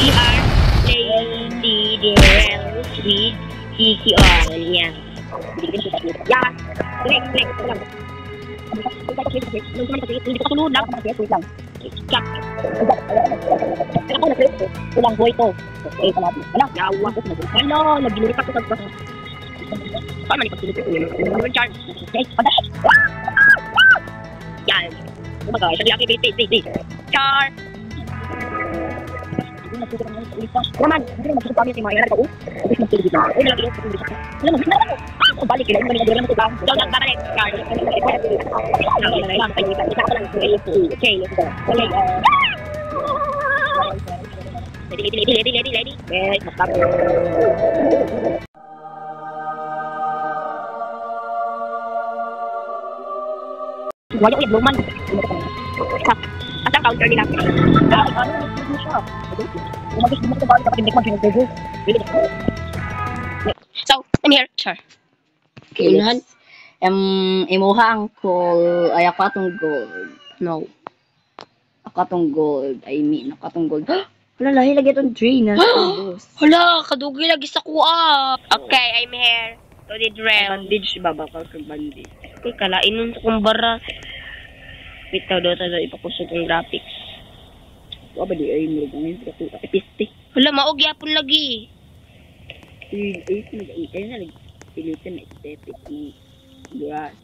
We are playing the rails with Kiki on. Yeah. Yeah. Click. Hindi ko kasunod lang. Check. Ako na-click ko. Kulang buhay ko. Okay, salamat. Wala, yawa ko. Ano, nag-ginulipat ko sa paano man ipagsilipin ko yun? Charge. Okay, padahit. Yan. Oh my gosh, nag-activate. Char. Naman, hindi na magsusupa niya si Maya. Nagkao. Hindi na magsusupa niya. Ay, nalagay yung pagsusupa niya. Alam mo, hindi na ako. Ang balik kila. Hindi na nagawin mo lang. Ikaw lang, babalik. Char. Okay, let's go. Okay, Lady. Yes, stop. Wala ko yung blue man. Asang counter nila. So, I'm here. Sure. Okay, yes. Imuha ang call. Ay, ako atong gold. No. Ako atong gold. I mean, ako atong gold. Wala, lahi lagi itong drain. Hala, kadugi lagi sa kuha. Okay, I'm here. To the drill. Bandage ba? Bakal kang bandage. Okay, kalain nun sa kumbara. Wait, daw ipakusog ang graphics. Ito ba di ay mo lang yung episte. Hala, maogyapon lagi. Ayun na, pilitin na aesthetic ni grass.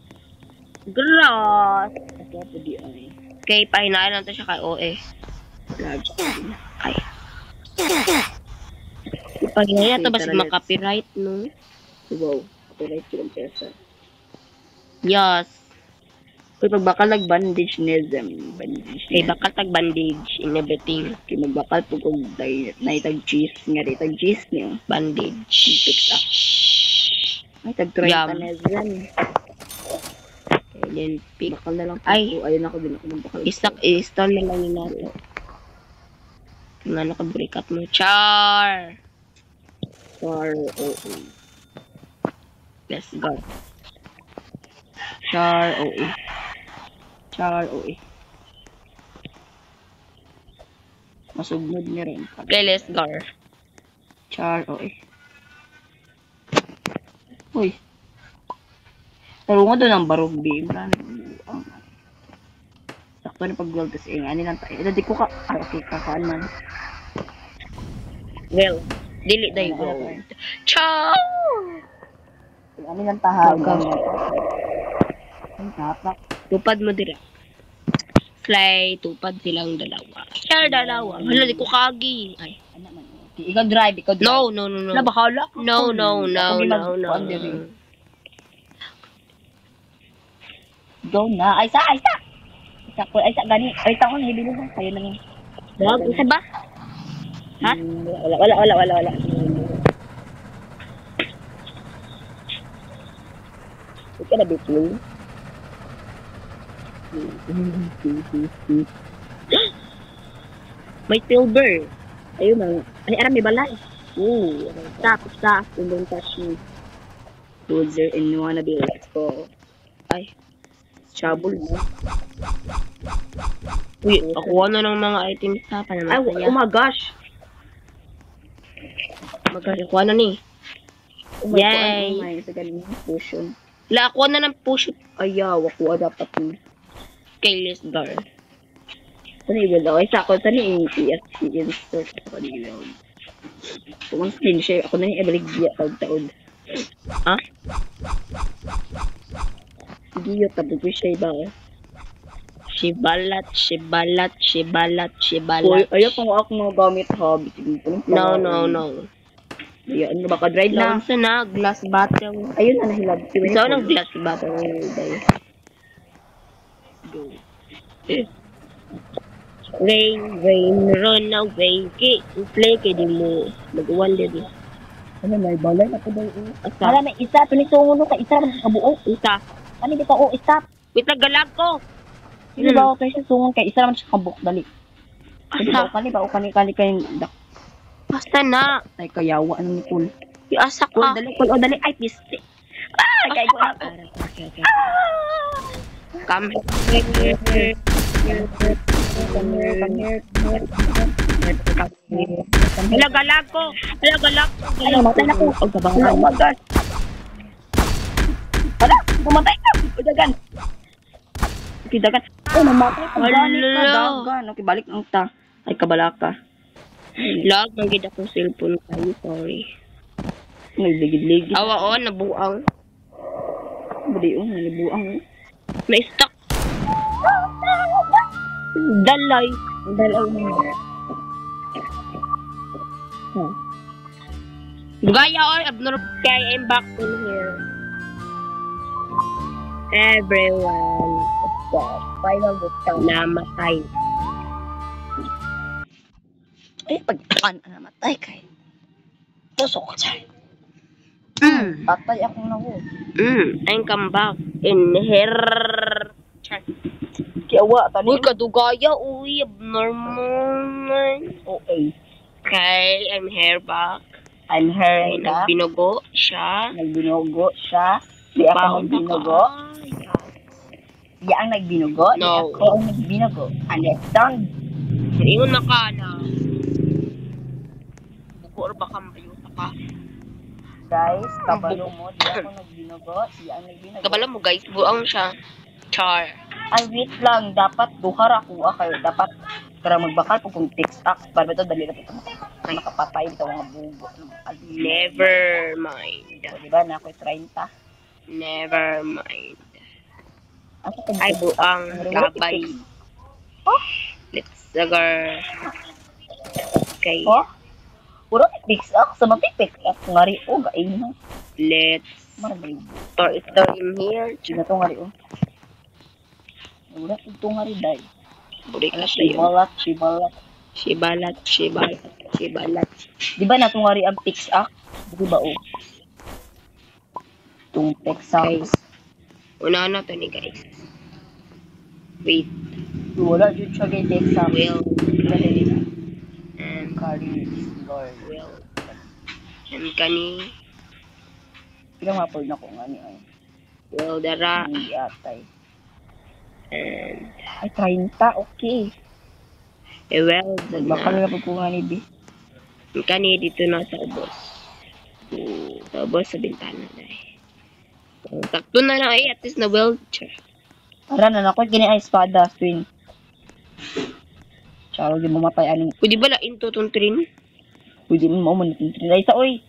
Grass. Ito ba di ay. Okay, pahinaan lang ito siya kay OE. Large. Ay. Pahinaan ito ba si copyright, no? Wow, copyright yung pesa. Yes. Kung magbakal nag-bandage nism. Okay, bakal tag-bandage in everything. Kung magbakal po kung naitag-cheese. Nga rin, tag-cheese niyo. Bandage. Fix up. Ay, tag-30 nism. Okay, then pick. Bakal na lang po. Ay. Ayun ako din ako magbakal. I-stall na lang yun natin. Kung ano ka breakout mo. Char! Let's go. Char OE. Masugnod niya rin. Okay, let's go. Char OE. Uy. Tarungan doon ang barog beam. Sakto na pag-gold kasi nga nilang tayo. Hindi ko ka. Okay, kakaan man. Well, dili tayo gold. Ciao! Ano nilang tahagan? Ang tapak. Tupad mo dira. Fly, tupad silang dalawa. Share dalawa. Hala, di ko kagi. Ay. Ikaw drive. No. Wala, bahala. No. Go na. Ay, sa. Gani. Ay, sa ko na, ibili mo. Kayo na nga. Dog, isa ba? Ha? Wala. Ika na bitin. May silver. Ayun na. Ay, aram, may balay. Ooh. Stop. Don't touch me. Loser and wanna be let's go. Ay. Trouble mo. Uy, ako ano ng mga items ha. Ay, oh my gosh. Ako ano ni? Yay! Oh my, sa galing potion. La, ako na ng push. Ayaw, ako dapat ni. Okay, let's go. Ano yung daw? Ay, sa ako, tani ESC insert ako ni Will. Kung ang skin share, ako na yung ebaligya taod-taod. Ha? Hindi yung tabi ko siya iba eh. Shibalat. Uy, ayaw pang ako mga gamit hobby. No. Ayan, ano ba ka? Dried lang. Nasa na, glass bottle. Ayun na, nahilab. Saan ang glass bottle? Go. Rain, run away. Play kayo din mo. Mag-1 din. Ano, may balay ako daw. Asa? Wala, may isa. Pinisungo no ka. Isa naman sa kabuo. Isa. Ano dito? Oh, isa. Wait, nagalag ko. Sino ba ako tayo sa sungon kay isa naman sa kabuo. Dali. Asa? Kani ba? O kani kayong dak. Basta na. Ay, kayawa. Ano ni Paul? Yung asa Paul, ka. dali. Paul, o dali. Ay, piste. Ay, kaya ko na. Come here. Hala, galag ko. Hala, galag ko. Hala, matay na ko. O, gabangan. Oh my God. Hala, pumatay ka. O, dagan. Okay, dagan. Oh, namatay ka. Gani ka, dagan. Okay, balik ang ta. Ay, kabala ka. Lag, magid akong cellphone kayo. Sorry. May ligid-ligid. Awa, o, nabuang. Badi, o, nabuang. May stuck. Dalay. Dalay mo. Gaya or abnormal kay I'm back in here. Everyone. Final book namatay. Ay, pag-akan na namatay kay. Tusok ka dyan. Patay akong nawo. I'm come back in here. Kiawa, tani. Uy, kadugaya. Uy, abnormal. Okay. Okay, I'm here back. I'm here Ay, na. nagbinugo siya. Nagbinugo siya. Di ako nagbinugo. Di ang nagbinugo. No. Di ako ang nagbinugo. Understand? Ingon na ka na. Buko or baka mabayuta ka. Guys, kabalo mo. Di ako nagbinugo. Di ang nagbinugo. Kabala mo guys, buang siya. Char. Ay, wait lang. Dapat duhar ako. Kayo dapat para magbakal po kung text act. Para ito, dali na ito. Nakapatay ito mga bugo. Never mind. O, diba na ako'y 30? Never mind. Ako kung Ay, buang labay. Oh? Let's go. Okay. Oh? Puro text act. Sa mga text act. Ngari, oh, gain na. Let's Maragay. store in here. Sino ito ngari, oh? Wala ito ngari, day. Buri ka Alas, siya. shibalat. Shibalat. Di ba natungwari ang text act? Di ba, oh? Itong text act. Guys. Una na to ni guys. Wait. Wala dyan siya kay text act. Will. Dali. And Carry Lord. will. And kani. Ilang mapol na ko nga ni ay. Will dara. Hindi atay. And Ay, 30. Okay. well Baka na. na po nga ni B. And kani dito na sa ubos. Sa ubos sa bintana na eh. Takto na lang eh. At least na wheelchair. Para na ako, gini ay espada, swing. Tsaka, di mo matay anong. Pwede ba lain to itong train? Pwede mo mauman itong trinay sa, oy.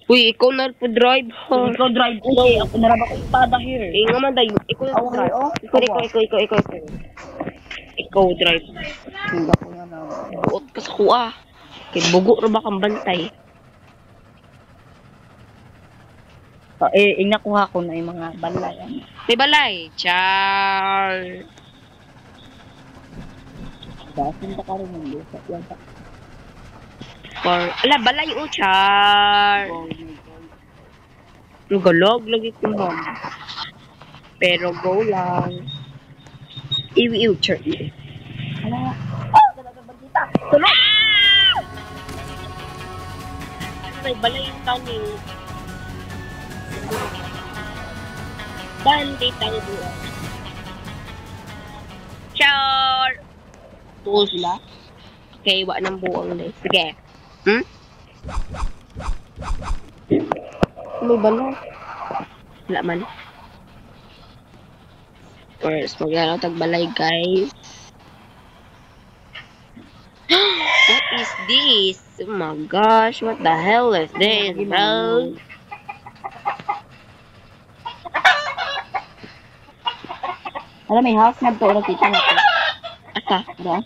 Uy, ikaw na po drive ha. Ikaw drive, okay. Ako naraba ko espada here. Eh nga man tayo. Ikaw na po drive. Ikaw. Ikaw drive. Hindi ko nga na. Buot ka sa kuha. Kaya bugo rin ba kang bantay? Nakuha ko na yung mga balayan. May balay. Char. Dasin pa ka rin yung lusa. Yan pa. Ala, balay o char. Oh my God. Ang galog lagi ko mo. Pero go lang. Iwi char. Ala. Oh, talaga bagita. Tulog! May balay yung taning. Bandi tayo doon. Char. Tuol sila. Okay, wa nang buong na. Sige. May balay. Wala man. First, mag-ano tagbalay, guys. What is this? Oh my gosh, what the hell is this, bro? Alam, may house na ito. Kita na ito. Asa? Diba?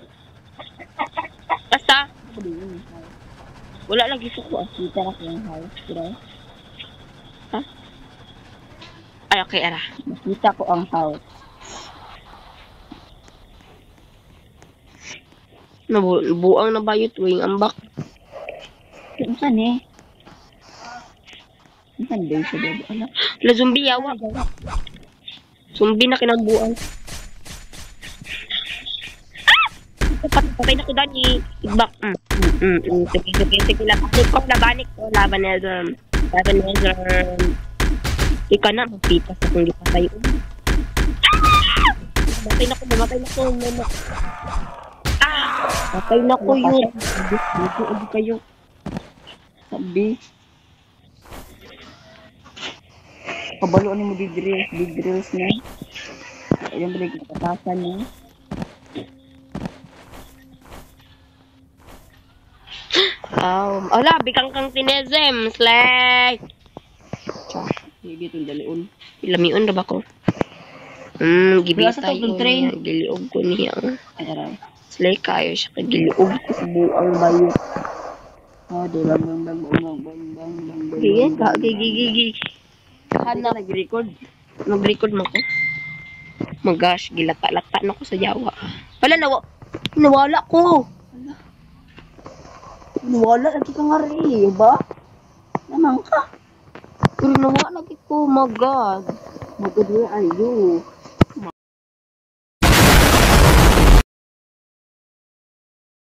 Basta? Wala lagi sa kuha. Kita na ko yung house. Diba? Ay, okay, ara. Nakita ko ang house. Buang na ba yung tuwing ambak? Kung saan eh? Kung saan ba yung sa bebe? Ano? La zombie yawa. Zombie na kinambuan. Patay na ko dani. Igbak. Sige lang. Ako labanik ko. Labanism. Ika na. Magpipas akong gipatay. Matay na ko. Patay na ko yun. Dito kayo. Sabi. Kabalo ni mo big drills na. Ayun balik patasan niya. Ala, bikang kang tinezem. Slay. Cha, hindi itong dalion. Ilamiun na ba ko? Gibi Wala sa tayo tawag ng train. niya. Giliog ko niya. Ay, aray. Slay kayo siya. Giliog ko sa buang bayo. Oh, di bang bang bang bang bang bang bang bang. Gigi, gigi. Hanap nag-record. Mag-record mo ko. My gosh, gilata-lata na ko sa Jawa. Wala, nawala ko. Wala lagi ka nga rin, ba? Naman ka. Pero nawala lagi ko, my God. My God, where are you?